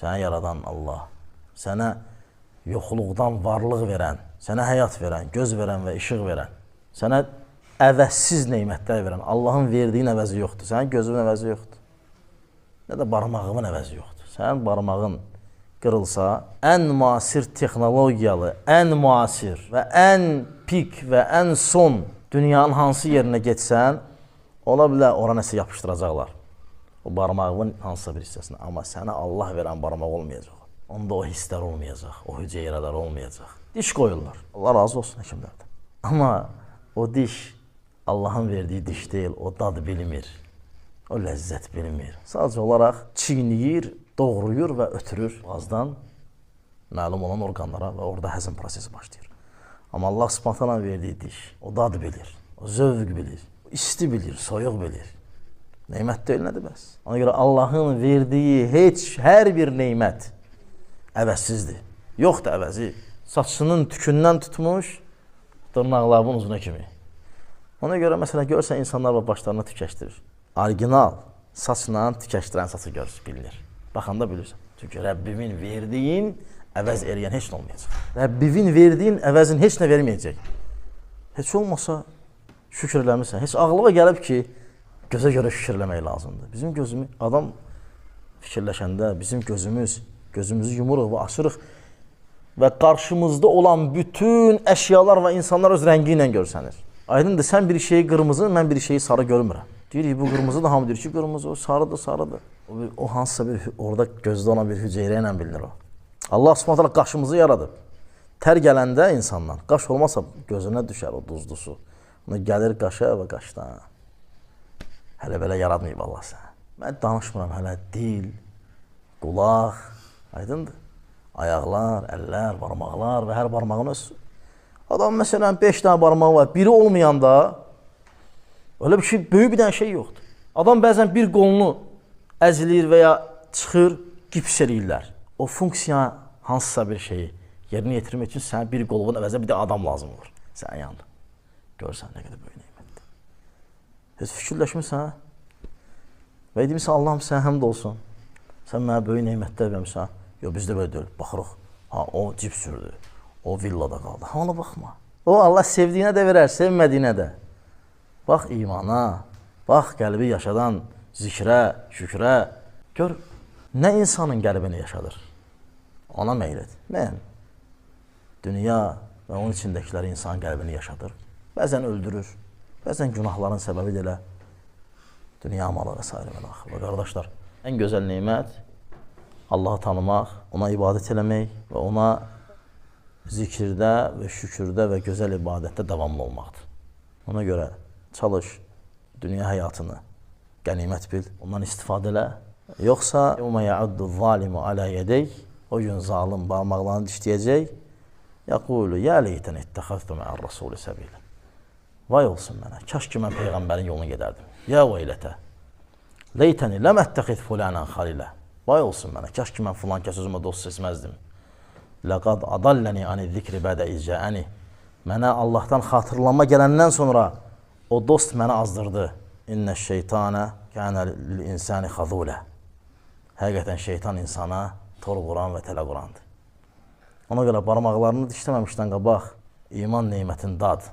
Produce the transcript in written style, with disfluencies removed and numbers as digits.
sənə yaradan Allah, sənə yoxluqdan varlıq verən, sənə həyat verən, göz verən və işıq verən, sənə əvəzsiz neymətlər verən, Allahın verdiyin əvəzi yoxdur, sənin gözünün əvəzi yoxdur, nə də barmağının əvəzi yoxdur. Sənin barmağın qırılsa, ən müasir texnologiyalı, ən müasir və ən pik və ən son dünyanın hansı yerinə getsən, ola bilər ora nəsə yapışdıracaqlar. O barmağın hansısa bir hissəsində. Amma sənə Allah verən barmaq olmayacaq. Onda o hisslər olmayacaq, o hüceyrələr olmayacaq. Diş qoyurlar. Allah razı olsun həkimlərdən. Amma o diş Allahın verdiyi diş deyil, o dad bilmir, o ləzzət bilmir. Sadəcə olaraq çiyniyir, doğruyur və ötürür boğazdan məlum olan orqanlara və orada həzm prosesi başlayır. Amma Allah Subhanahu verdiyi diş, o dad bilir, o zövq bilir, isti bilir, soyuq bilir. Neymət deyil, nədir bəs? Ona görə Allahın verdiyi hər bir neymət əvəzsizdir. Yoxdur əvəzi. Saçının tükündən tutmuş, dırnaqlarının uzuna kimi. Ona görə məsələn görürsən insanlar başlarına tükəşdirir. Orijinal saçla tükəşdirən saçı bilinir. Baxanda bilirsən. Çünki Rəbbimin verdiyin əvəz eləyən heç nə olmayacaq. Rəbbimin verdiyin əvəzin heç nə verməyəcək. Heç olmasa şükür eləmirsən. Heç ağlıma gəlib ki, gözə görə şükür eləmək lazımdır. Bizim gözümüz, adam fikirləşəndə bizim gözümüzü yumuruq və açırıq və qarşımızda olan bütün əşyalar və insanlar öz rəngi ilə görsənir. Aydındır, sən bir şeyi qırmızı, mən bir şeyi sarı görmürəm. Deyirik, bu qırmızı da hamı deyir ki, qırmızı, o sarıdır, sarıdır. O hansısa bir, orada gözdə olan bir hüceyrə ilə bilinir o. Allah Subhanahu qaşımızı yaradıb. Tər gələndə insandan, qaş olmasa gözünə düşər o duzlu su. Ona gəlir qaşa və qaşdan. Hələ belə yaradmayıb Allah sənə. Mən danışmıram hələ dil, qulaq, aydındır. Ayaqlar, əllər, barmaqlar və hər barmağın öz. Adam məsələn 5 dənə barmağı var, biri olmayanda öyle bir şey, böyük bir dənə şey yoxdur. Adam bəzən bir qolunu əzilir və ya çıxır, gips eləyirlər. O funksiya hansısa bir şeyi yerinə yetirmək üçün sənə bir qolun əvəzində bir də adam lazım olur. Sənin yanında. Görsən nə qədər böyük neymətdir. Heç fikirləşmirsən? Və demirsən, Allahım sən həmd olsun. Sən mənə böyük neymətlər vermişsən. Yox, bizdə belə deyil. Baxırıq, o cip sürdü, o villada qaldı. Ona baxma. O Allah sevdiyinə də verər, sevmədiyinə də. Bax imana, bax qəlbi yaşadan zikrə, şükrə. Gör, nə insanın qəlbini yaşadır? Ona meyl et. Mən, dünya və onun içindəkiləri insanın qəlbini yaşadır. Bəzən öldürür, bəzən günahların səbəbi də elə dünya malı və s. Və qardaşlar, ən gözəl neymət Allahı tanımaq, ona ibadət eləmək və ona zikirdə və şükürdə və gözəl ibadətdə davamlı olmaqdır. Ona görə çalış, dünya həyatını qənimət bil, ondan istifadə elə. Yoxsa yevmə ya'uddu zalimu alə yədək, o gün zalim barmaqlarını dişləyəcək. Yəqulu ya leytən ittəxəztu mə'ər rəsulü səbilə. Vay olsun mənə, kaş ki mən Peyğəmbərin yolunu gedərdim. Ya veylətə, leytəni ləm əttəxiz fulənən xalilə. Vay olsun mənə, kaş ki mən filan kəs özümə dost seçməzdim. Ləqad adalləni ani zikri bədə izcəəni. Mənə Allahdan xatırlanma gələndən sonra o dost mənə azdırdı. İnnə şeytanə kənə lil-insani xazulə. Həqiqətən şeytan insana tor quran və tələ qurandır. Ona görə barmaqlarını dişləməmişdən qabaq iman neymətini dad.